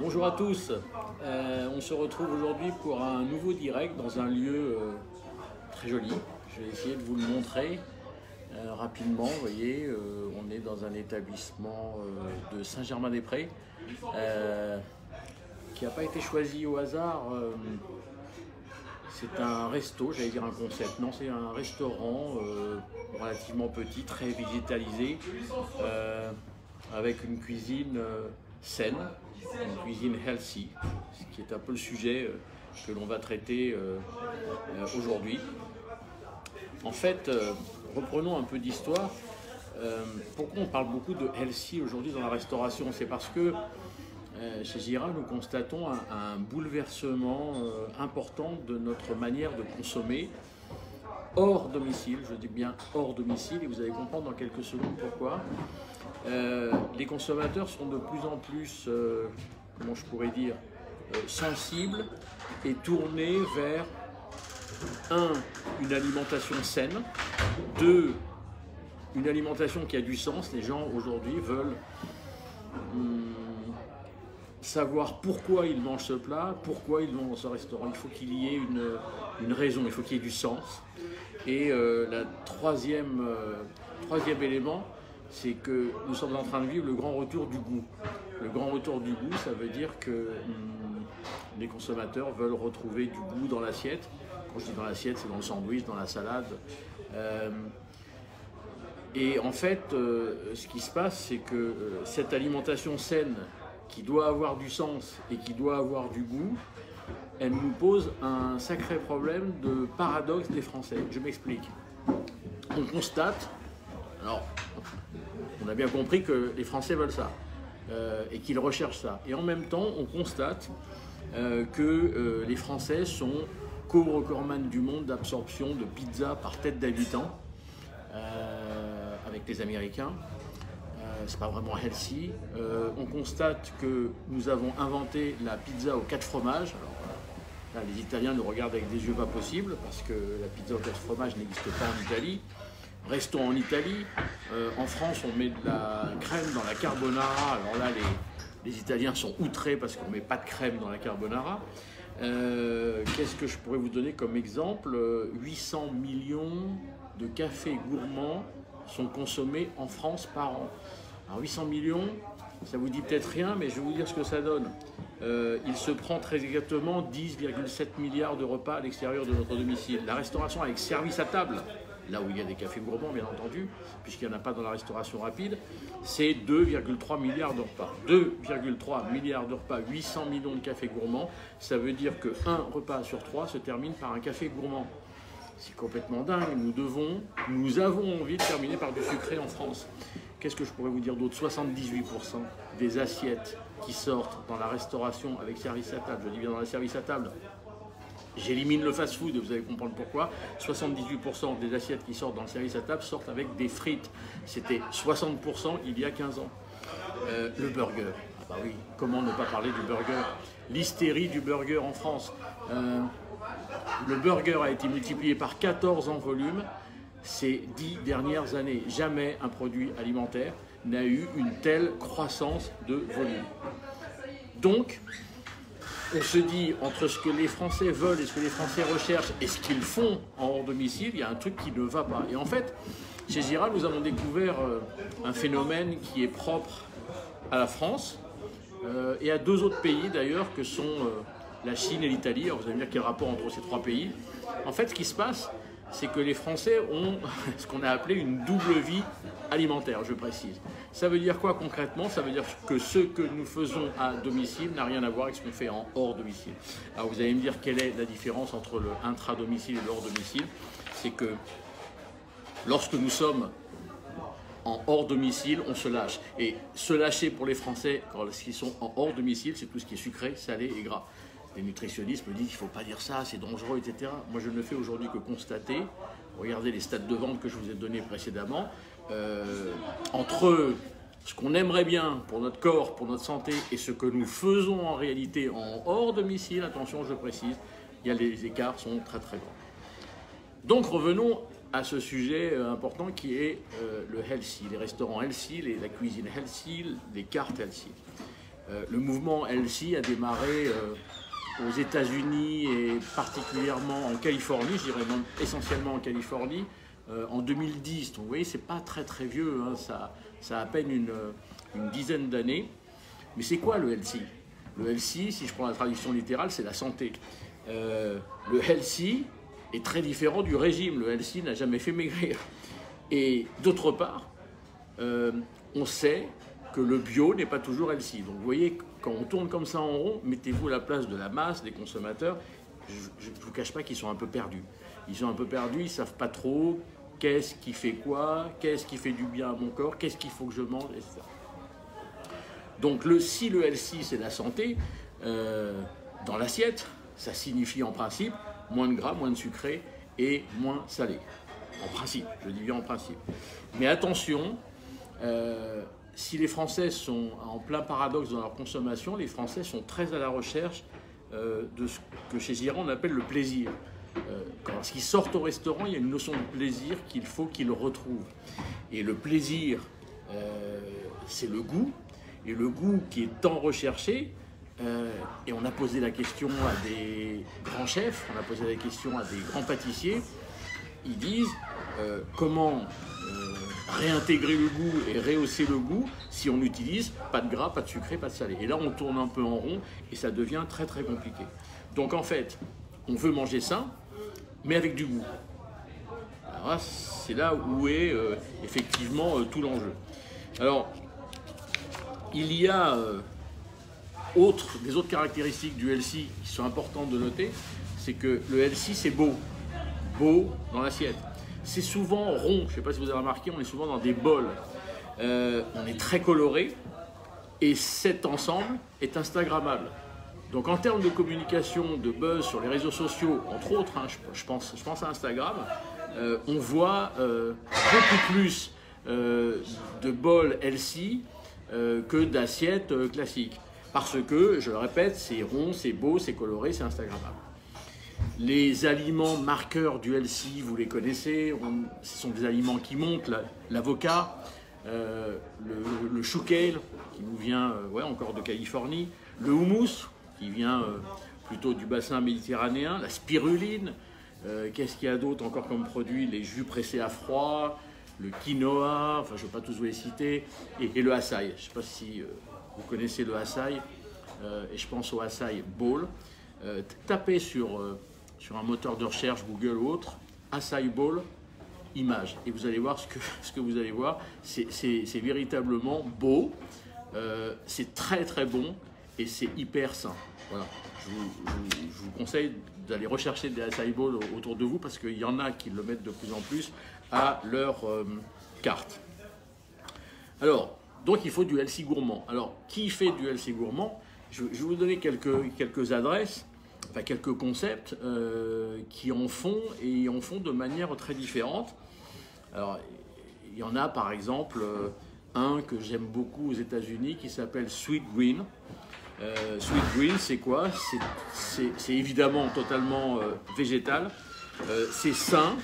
Bonjour à tous, on se retrouve aujourd'hui pour un nouveau direct dans un lieu très joli. Je vais essayer de vous le montrer rapidement. Vous voyez, on est dans un établissement de Saint-Germain-des-Prés qui n'a pas été choisi au hasard. C'est un resto, j'allais dire un concept. Non, c'est un restaurant relativement petit, très végétalisé, avec une cuisine saine, une cuisine healthy, ce qui est un peu le sujet que l'on va traiter aujourd'hui. En fait, reprenons un peu d'histoire. Pourquoi on parle beaucoup de healthy aujourd'hui dans la restauration? C'est parce que chez Gira, nous constatons un bouleversement important de notre manière de consommer hors domicile, je dis bien hors domicile, et vous allez comprendre dans quelques secondes pourquoi. Les consommateurs sont de plus en plus, comment je pourrais dire, sensibles et tournés vers une alimentation saine, une alimentation qui a du sens. Les gens aujourd'hui veulent savoir pourquoi ils mangent ce plat, pourquoi ils vont dans ce restaurant. Il faut qu'il y ait une raison, il faut qu'il y ait du sens. Et le troisième élément, c'est que nous sommes en train de vivre le grand retour du goût. Le grand retour du goût, ça veut dire que les consommateurs veulent retrouver du goût dans l'assiette. Quand je dis dans l'assiette, c'est dans le sandwich, dans la salade. Et en fait, ce qui se passe, c'est que cette alimentation saine, qui doit avoir du sens et qui doit avoir du goût, elle nous pose un sacré problème de paradoxe des Français. Je m'explique. On constate, alors, on a bien compris que les Français veulent ça et qu'ils recherchent ça. Et en même temps, on constate que les Français sont co-recordman du monde d'absorption de pizza par tête d'habitant avec les Américains. C'est pas vraiment healthy. On constate que nous avons inventé la pizza aux 4 fromages. Alors, là, les Italiens nous regardent avec des yeux pas possibles parce que la pizza aux 4 fromages n'existe pas en Italie. Restons en Italie. En France, on met de la crème dans la carbonara. Alors là, les Italiens sont outrés parce qu'on ne met pas de crème dans la carbonara. Qu'est-ce que je pourrais vous donner comme exemple? 800 millions de cafés gourmands sont consommés en France par an. Alors 800 millions, ça vous dit peut-être rien, mais je vais vous dire ce que ça donne. Il se prend très exactement 10,7 milliards de repas à l'extérieur de notre domicile. La restauration avec service à table, là où il y a des cafés gourmands bien entendu, puisqu'il n'y en a pas dans la restauration rapide, c'est 2,3 milliards de repas. 2,3 milliards de repas, 800 millions de cafés gourmands, ça veut dire qu'un repas sur 3 se termine par un café gourmand. C'est complètement dingue, nous avons envie de terminer par du sucré en France. Qu'est-ce que je pourrais vous dire d'autre? 78% des assiettes qui sortent dans la restauration avec service à table, je dis bien dans la service à table, j'élimine le fast-food et vous allez comprendre pourquoi. 78% des assiettes qui sortent dans le service à table sortent avec des frites. C'était 60% il y a 15 ans. Le burger, ah bah oui, comment ne pas parler du burger? L'hystérie du burger en France. Le burger a été multiplié par 14 en volume ces 10 dernières années. Jamais un produit alimentaire n'a eu une telle croissance de volume. Donc, on se dit, entre ce que les Français veulent et ce que les Français recherchent et ce qu'ils font en hors domicile, il y a un truc qui ne va pas. Et en fait, chez Gira, nous avons découvert un phénomène qui est propre à la France et à 2 autres pays d'ailleurs, que sont la Chine et l'Italie. Alors vous allez me dire quel rapport entre ces 3 pays. En fait, ce qui se passe, c'est que les Français ont ce qu'on a appelé une double vie alimentaire, je précise. Ça veut dire quoi concrètement? Ça veut dire que ce que nous faisons à domicile n'a rien à voir avec ce qu'on fait en hors domicile. Alors vous allez me dire quelle est la différence entre le intra-domicile et le hors domicile? C'est que lorsque nous sommes en hors domicile, on se lâche. Et se lâcher pour les Français, quand ils sont en hors domicile, c'est tout ce qui est sucré, salé et gras. Les nutritionnistes me disent qu'il ne faut pas dire ça, c'est dangereux, etc. Moi, je ne fais aujourd'hui que constater, regardez les stats de vente que je vous ai donnés précédemment, entre ce qu'on aimerait bien pour notre corps, pour notre santé, et ce que nous faisons en réalité en hors domicile, attention, je précise, les écarts sont très très grands. Donc revenons à ce sujet important qui est le healthy, les restaurants healthy, la cuisine healthy, les cartes healthy. Le mouvement healthy a démarré aux États-Unis et particulièrement en Californie, je dirais même essentiellement en Californie, en 2010. Donc vous voyez, c'est pas très très vieux, hein, ça a à peine une dizaine d'années. Mais c'est quoi le healthy? Le healthy, si je prends la traduction littérale, c'est la santé. Le healthy est très différent du régime. Le healthy n'a jamais fait maigrir. Et d'autre part, on sait que le bio n'est pas toujours healthy. Donc vous voyez, quand on tourne comme ça en rond, mettez-vous à la place de la masse des consommateurs. Je ne vous cache pas qu'ils sont un peu perdus. Ils sont un peu perdus, ils ne savent pas trop qu'est-ce qui fait quoi, qu'est-ce qui fait du bien à mon corps, qu'est-ce qu'il faut que je mange, etc. Donc si le healthy c'est la santé, dans l'assiette, ça signifie en principe moins de gras, moins de sucré et moins salé. En principe, je dis bien en principe. Mais attention, si les Français sont en plein paradoxe dans leur consommation, les Français sont très à la recherche de ce que chez Iran on appelle le plaisir. Quand ils sortent au restaurant, il y a une notion de plaisir qu'il faut qu'ils retrouvent. Et le plaisir, c'est le goût. Et le goût qui est tant recherché, et on a posé la question à des grands chefs, on a posé la question à des grands pâtissiers, ils disent comment réintégrer le goût et rehausser le goût si on n'utilise pas de gras, pas de sucré, pas de salé. Et là, on tourne un peu en rond et ça devient très très compliqué. Donc en fait, on veut manger sain, mais avec du goût. Alors c'est là où est effectivement tout l'enjeu. Alors, il y a des autres caractéristiques du healthy qui sont importantes de noter, c'est que le healthy c'est beau dans l'assiette. C'est souvent rond, je ne sais pas si vous avez remarqué, on est souvent dans des bols. On est très coloré et cet ensemble est instagrammable. Donc en termes de communication, de buzz sur les réseaux sociaux, entre autres, hein, je pense à Instagram, on voit beaucoup plus de bols healthy que d'assiettes classiques. Parce que, je le répète, c'est rond, c'est beau, c'est coloré, c'est instagrammable. Les aliments marqueurs du healthy, vous les connaissez, ce sont des aliments qui montent, l'avocat, le chou kale, qui nous vient encore de Californie, le houmous, qui vient plutôt du bassin méditerranéen, la spiruline, qu'est-ce qu'il y a d'autre encore comme produit, les jus pressés à froid, le quinoa, enfin je ne vais pas tous vous les citer, et le açaï. Je ne sais pas si vous connaissez le açaï, et je pense au açaï bowl. Tapez sur un moteur de recherche, Google ou autre, açaï bowl, image, et vous allez voir ce que vous allez voir. C'est véritablement beau, c'est très très bon, et c'est hyper sain. Voilà. Je vous conseille d'aller rechercher des açaï bowl autour de vous, parce qu'il y en a qui le mettent de plus en plus à leur carte. Alors, donc il faut du healthy gourmand. Alors, qui fait du healthy gourmand? Je vais vous donner quelques adresses, enfin quelques concepts qui en font, et en font de manière très différente. Alors, il y en a par exemple un que j'aime beaucoup aux États-Unis qui s'appelle Sweet Green. Sweet Green, c'est quoi? C'est évidemment totalement végétal, c'est sain,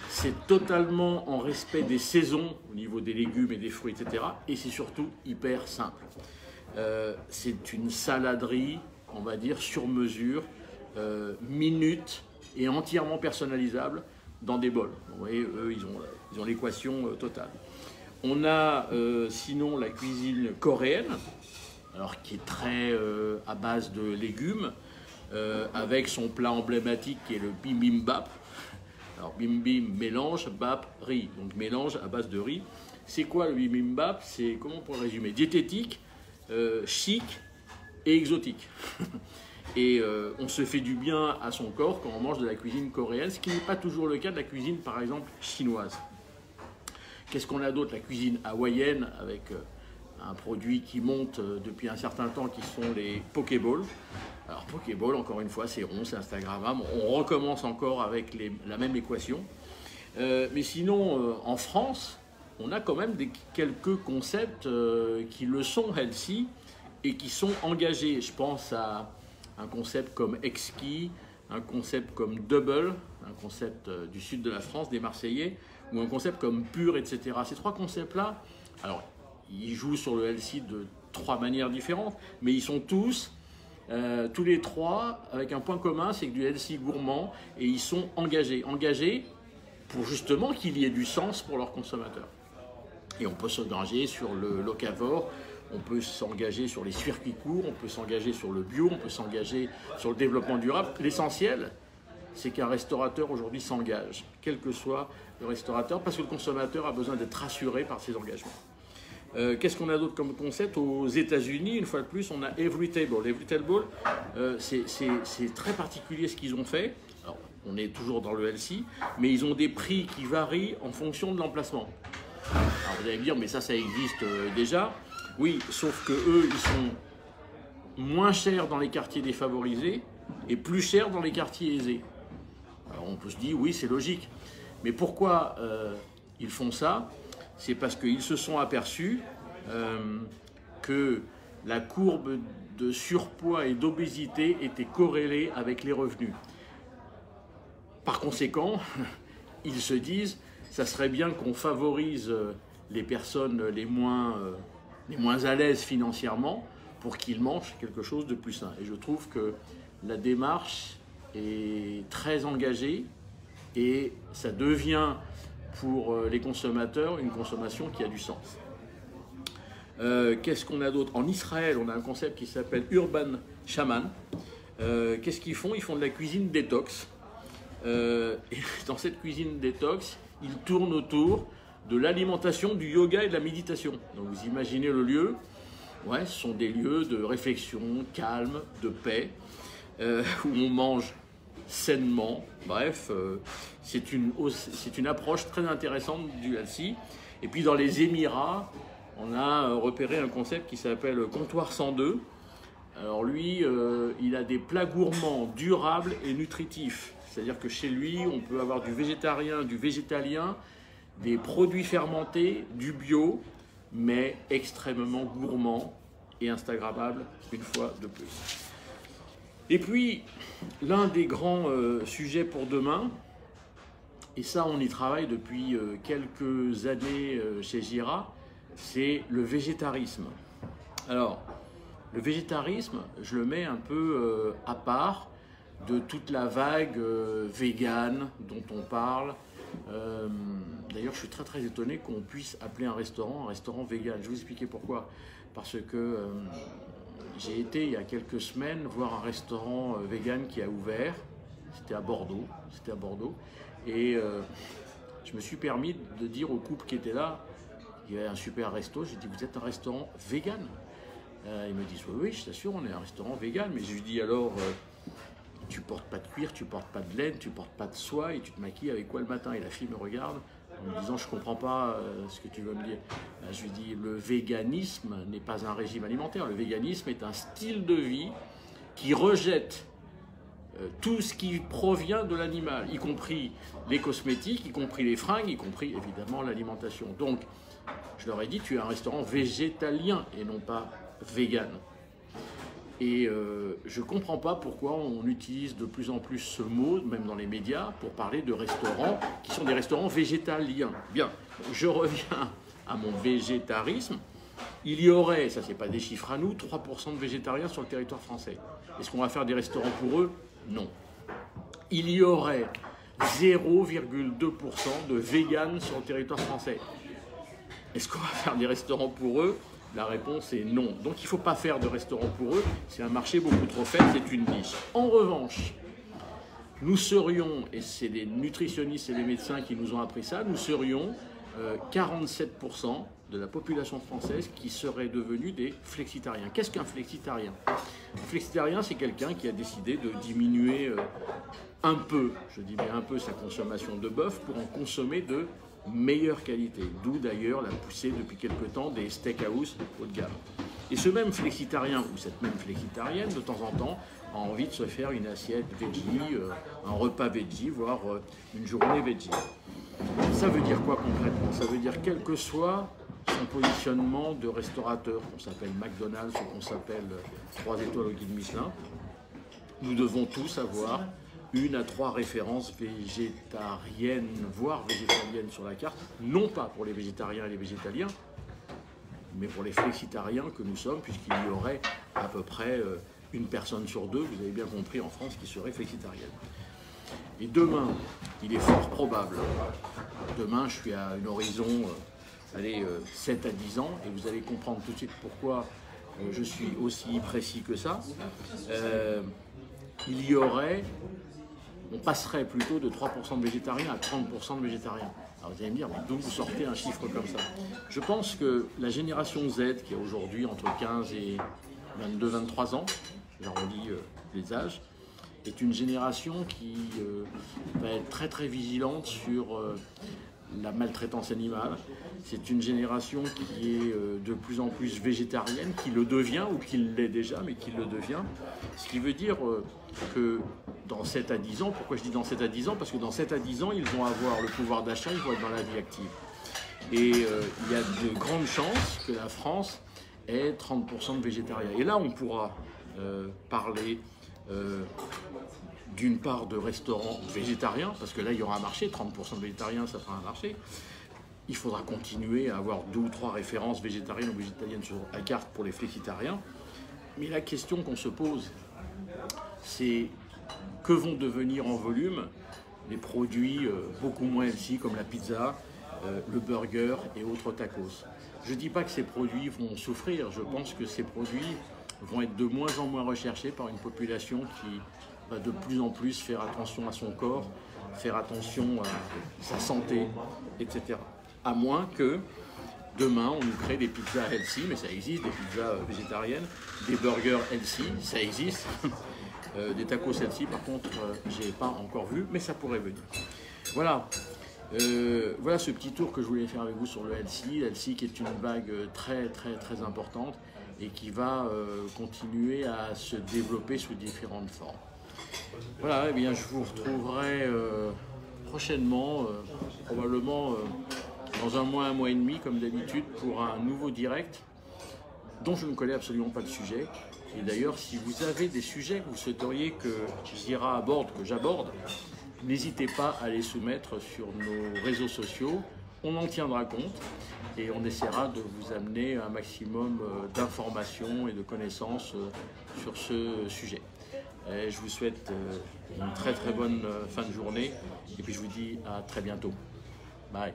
c'est totalement en respect des saisons au niveau des légumes et des fruits, etc. Et c'est surtout hyper simple. C'est une saladerie, on va dire, sur mesure, minute et entièrement personnalisable dans des bols. Vous voyez, eux, ils ont l'équation totale. On a sinon la cuisine coréenne, alors qui est très à base de légumes, avec son plat emblématique qui est le bibimbap. Alors bim mélange, bap, riz, donc mélange à base de riz. C'est quoi le bibimbap? C'est, comment on pourrait résumer, diététique, chic et exotique. Et on se fait du bien à son corps quand on mange de la cuisine coréenne, ce qui n'est pas toujours le cas de la cuisine par exemple chinoise. Qu'est-ce qu'on a d'autre? La cuisine hawaïenne avec un produit qui monte depuis un certain temps qui sont les pokéballs. Alors pokéball, encore une fois, c'est rond, c'est instagrammable. On recommence encore avec la même équation. Mais sinon, en France, on a quand même quelques concepts qui le sont healthy et qui sont engagés. Je pense à un concept comme Exquis, un concept comme Double, un concept du sud de la France, des Marseillais, ou un concept comme Pur, etc. Ces trois concepts-là, alors, ils jouent sur le healthy de 3 manières différentes, mais ils sont tous les 3 avec un point commun, c'est que du healthy gourmand, et ils sont engagés pour justement qu'il y ait du sens pour leurs consommateurs. Et on peut s'engager sur le locavore, on peut s'engager sur les circuits courts, on peut s'engager sur le bio, on peut s'engager sur le développement durable. L'essentiel, c'est qu'un restaurateur aujourd'hui s'engage, quel que soit le restaurateur, parce que le consommateur a besoin d'être rassuré par ses engagements. Qu'est-ce qu'on a d'autre comme concept? Aux États-Unis, une fois de plus, on a Every Table. Every Table, c'est très particulier ce qu'ils ont fait. Alors, on est toujours dans le healthy, mais ils ont des prix qui varient en fonction de l'emplacement. Alors vous allez me dire, mais ça existe déjà. Oui, sauf que eux, ils sont moins chers dans les quartiers défavorisés et plus chers dans les quartiers aisés. Alors on peut se dire, oui, c'est logique. Mais pourquoi ils font ça? C'est parce qu'ils se sont aperçus que la courbe de surpoids et d'obésité était corrélée avec les revenus. Par conséquent, ils se disent, ça serait bien qu'on favorise les personnes les moins à l'aise financièrement pour qu'ils mangent quelque chose de plus sain. Et je trouve que la démarche est très engagée et ça devient pour les consommateurs une consommation qui a du sens. Qu'est-ce qu'on a d'autre? En Israël, on a un concept qui s'appelle Urban Shaman. Qu'est-ce qu'ils font? Ils font de la cuisine détox. Et dans cette cuisine détox, ils tournent autour de l'alimentation, du yoga et de la méditation. Donc vous imaginez le lieu. Ouais, ce sont des lieux de réflexion, calme, de paix, où on mange sainement. Bref, c'est une approche très intéressante du healthy. Et puis dans les Émirats, on a repéré un concept qui s'appelle Comptoir 102. Alors lui, il a des plats gourmands, durables et nutritifs. C'est-à-dire que chez lui, on peut avoir du végétarien, du végétalien, des produits fermentés, du bio, mais extrêmement gourmand et instagrammable une fois de plus. Et puis, l'un des grands sujets pour demain, et ça on y travaille depuis quelques années chez Gira, c'est le végétarisme. Alors, le végétarisme, je le mets un peu à part de toute la vague végane dont on parle. D'ailleurs, je suis très très étonné qu'on puisse appeler un restaurant vegan. Je vais vous expliquer pourquoi. Parce que j'ai été il y a quelques semaines voir un restaurant vegan qui a ouvert. C'était à Bordeaux. Et je me suis permis de dire au couple qui était là, il y avait un super resto. J'ai dit, vous êtes un restaurant vegan? Ils me disent, oui, je t'assure, on est un restaurant vegan. Mais je lui dis alors, tu portes pas de cuir, tu portes pas de laine, tu portes pas de soie et tu te maquilles avec quoi le matin? Et la fille me regarde en me disant, je comprends pas ce que tu veux me dire. Je lui dis, le véganisme n'est pas un régime alimentaire. Le véganisme est un style de vie qui rejette tout ce qui provient de l'animal, y compris les cosmétiques, y compris les fringues, y compris évidemment l'alimentation. Donc, je leur ai dit, tu es un restaurant végétalien et non pas vegan. Et je ne comprends pas pourquoi on utilise de plus en plus ce mot, même dans les médias, pour parler de restaurants qui sont des restaurants végétaliens. Bien, je reviens à mon végétarisme. Il y aurait, ça c'est pas des chiffres à nous, 3% de végétariens sur le territoire français. Est-ce qu'on va faire des restaurants pour eux? Non. Il y aurait 0,2% de véganes sur le territoire français. Est-ce qu'on va faire des restaurants pour eux? La réponse est non. Donc il ne faut pas faire de restaurants pour eux. C'est un marché beaucoup trop faible, c'est une niche. En revanche, nous serions, et c'est les nutritionnistes et les médecins qui nous ont appris ça, nous serions 47% de la population française qui serait devenue des flexitariens. Qu'est-ce qu'un flexitarien? Un flexitarien, c'est quelqu'un qui a décidé de diminuer un peu, je dis bien un peu, sa consommation de bœuf pour en consommer de meilleure qualité. D'où d'ailleurs la poussée depuis quelque temps des steakhouse haut de gamme. Et ce même flexitarien ou cette même flexitarienne, de temps en temps, a envie de se faire une assiette veggie, un repas veggie, voire une journée veggie. Ça veut dire quoi concrètement? Ça veut dire quel que soit son positionnement de restaurateur, qu'on s'appelle McDonald's ou qu'on s'appelle 3 étoiles au guide Michelin, nous devons tous avoir 1 à 3 références végétariennes, voire végétaliennes sur la carte, non pas pour les végétariens et les végétaliens, mais pour les flexitariens que nous sommes, puisqu'il y aurait à peu près une personne sur deux, vous avez bien compris, en France, qui serait flexitarienne. Et demain, il est fort probable, demain je suis à une horizon, 7 à 10 ans, et vous allez comprendre tout de suite pourquoi je suis aussi précis que ça, on passerait plutôt de 3% de végétariens à 30% de végétariens. Alors vous allez me dire, d'où vous sortez un chiffre comme ça? Je pense que la génération Z, qui a aujourd'hui entre 15 et 22-23 ans, j'arrondis les âges, est une génération qui va être très très vigilante sur la maltraitance animale. C'est une génération qui est de plus en plus végétarienne, qui le devient ou qui l'est déjà, mais qui le devient. Ce qui veut dire que dans 7 à 10 ans, pourquoi je dis dans 7 à 10 ans? Parce que dans 7 à 10 ans, ils vont avoir le pouvoir d'achat, ils vont être dans la vie active. Et il y a de grandes chances que la France ait 30% de végétariens. Et là, on pourra parler d'une part de restaurants végétariens, parce que là il y aura un marché, 30% de végétariens ça fera un marché. Il faudra continuer à avoir 2 ou 3 références végétariennes ou végétaliennes sur la carte pour les flexitariens. Mais la question qu'on se pose, c'est que vont devenir en volume les produits beaucoup moins healthy comme la pizza, le burger et autres tacos. Je ne dis pas que ces produits vont souffrir, je pense que ces produits vont être de moins en moins recherchés par une population qui va de plus en plus faire attention à son corps, faire attention à sa santé, etc. À moins que demain on nous crée des pizzas healthy, mais ça existe, des pizzas végétariennes, des burgers healthy, ça existe, des tacos healthy par contre je n'ai pas encore vu, mais ça pourrait venir. Voilà. Voilà ce petit tour que je voulais faire avec vous sur le healthy qui est une vague très très très importante et qui va continuer à se développer sous différentes formes. Voilà, eh bien je vous retrouverai prochainement, probablement dans un mois et demi comme d'habitude, pour un nouveau direct dont je ne connais absolument pas de sujet. Et d'ailleurs, si vous avez des sujets que vous souhaiteriez que j'aborde, n'hésitez pas à les soumettre sur nos réseaux sociaux, on en tiendra compte et on essaiera de vous amener un maximum d'informations et de connaissances sur ce sujet. Et je vous souhaite une très très bonne fin de journée et puis je vous dis à très bientôt. Bye.